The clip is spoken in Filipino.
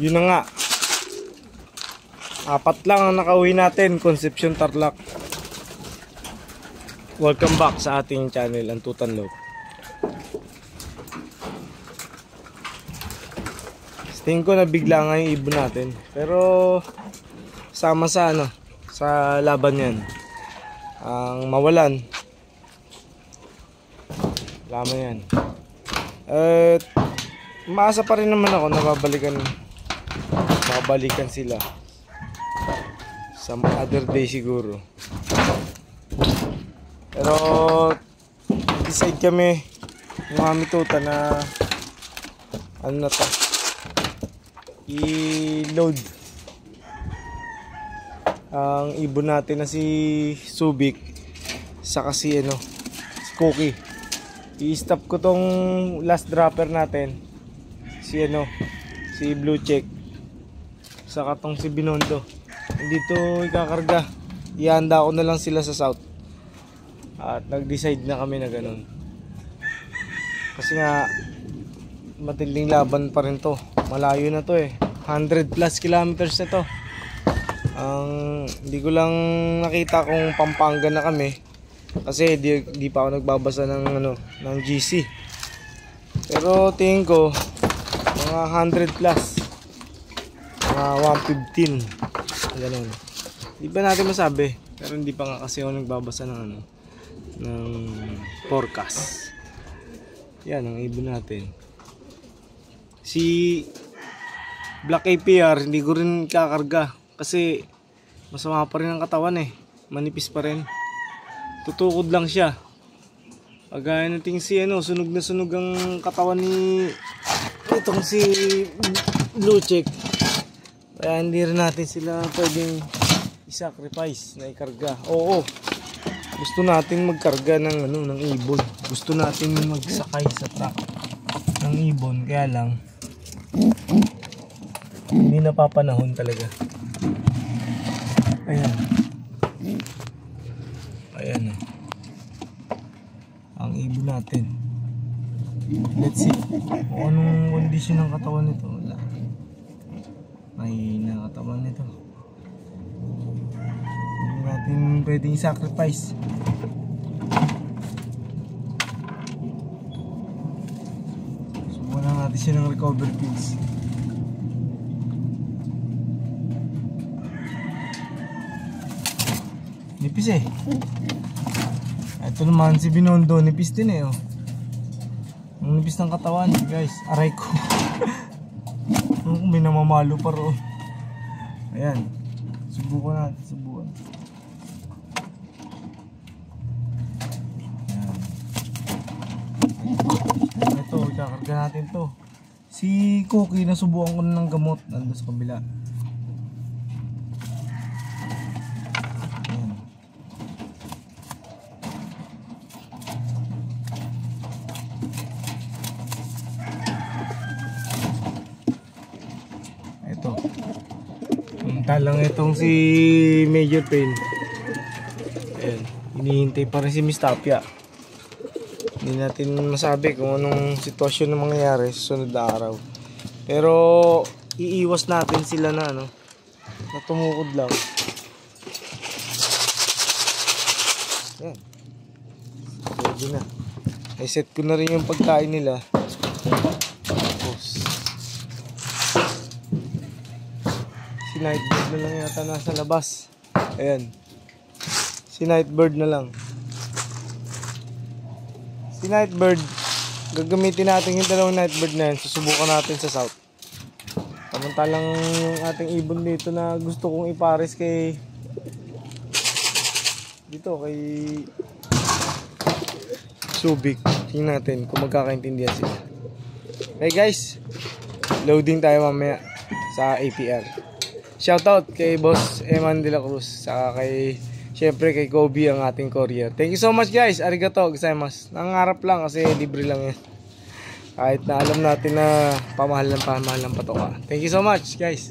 Yun na nga. 4 lang ang nakauwi natin. Concepcion Tarlac. Welcome back sa ating channel, Antutan Loob. Tingin ko na bigla nga yung ibon natin. Pero sama sa sa laban yan. Ang mawalan. Laman yan. At maasa pa rin naman ako na babalikan sila. Some other day siguro. Pero decide kami mga mituta na i-load ang ibon natin na si Subic saka si Cookie. I-stop ko tong last dropper natin si Blue Check saka tong si Binondo. Hindi to ikakarga. Ihanda ko na lang sila sa south. At nag-decide na kami na ganun. Kasi nga matinding laban pa rin to. Malayo na to 100 plus kilometers na to. Hindi ko lang nakita kung Pampanga na kami. Kasi di pa ako nagbabasa ng GC. Pero tingin ko mga 100 plus. Mga 115. Ganun. Di ba natin masabi? Pero hindi pa nga kasi ako nagbabasa ng forecast. Yan ang ibon natin. Si Black APR hindi ko rin kakarga kasi masama pa rin ang katawan manipis pa rin. Tutukod lang siya. Pagaya nating si sunog na sunog ang katawan ni itong si Blue Check. Kaya hindi rin natin sila pwedeng i-sacrifice na ikarga. Oo. Gusto natin magkarga ng ibon. Gusto natin magsakay sa truck ng ibon, kaya lang hindi napapanahon talaga. Ayan ang ibon natin. Let's see kung anong condition ng katawan nito. Wala, mahina katawan nito. Hindi natin pwedeng sacrifice. Subukan lang natin siya ng recover pills. Nipis Ito naman si Binondo, nipis din Ang nipis ng katawan guys. Aray ko. May namamalo pa roon. Ayan. Subukan natin. Ayan. Ito, ikakarga natin to. Si Cookie, nasubukan ko na ng gamot. Nandun sa kabila. Ayan. Ito. Talang itong si Major Pain. Ayan. Hinihintay pa rin si Miss Tapia. Hindi natin masabi kung anong sitwasyon na mangyayari sa sunod na araw. Pero iiwas natin sila na na tumukod lang. Ayan. Pwede na. I set ko na rin yung pagkain nila. Tapos si Nightbird na lang yata nasa labas. Ayan. Si Nightbird na lang. Si Nightbird, gagamitin natin yung dalawang Nightbird na yan. Susubukan natin sa south. Samantalang yung ating ibon dito na gusto kong ipares kay Subic. Tingnan natin kung magkakaintindihan sila. Okay guys, loading tayo mamaya sa APR. Shoutout kay Boss Eman de la Cruz, saka syempre kay Kobe, ang ating courier. Thank you so much guys. Arigato gozaimasu. Nangarap lang kasi libre lang yan. Kahit na alam natin na pamahal ng patoka. Thank you so much guys.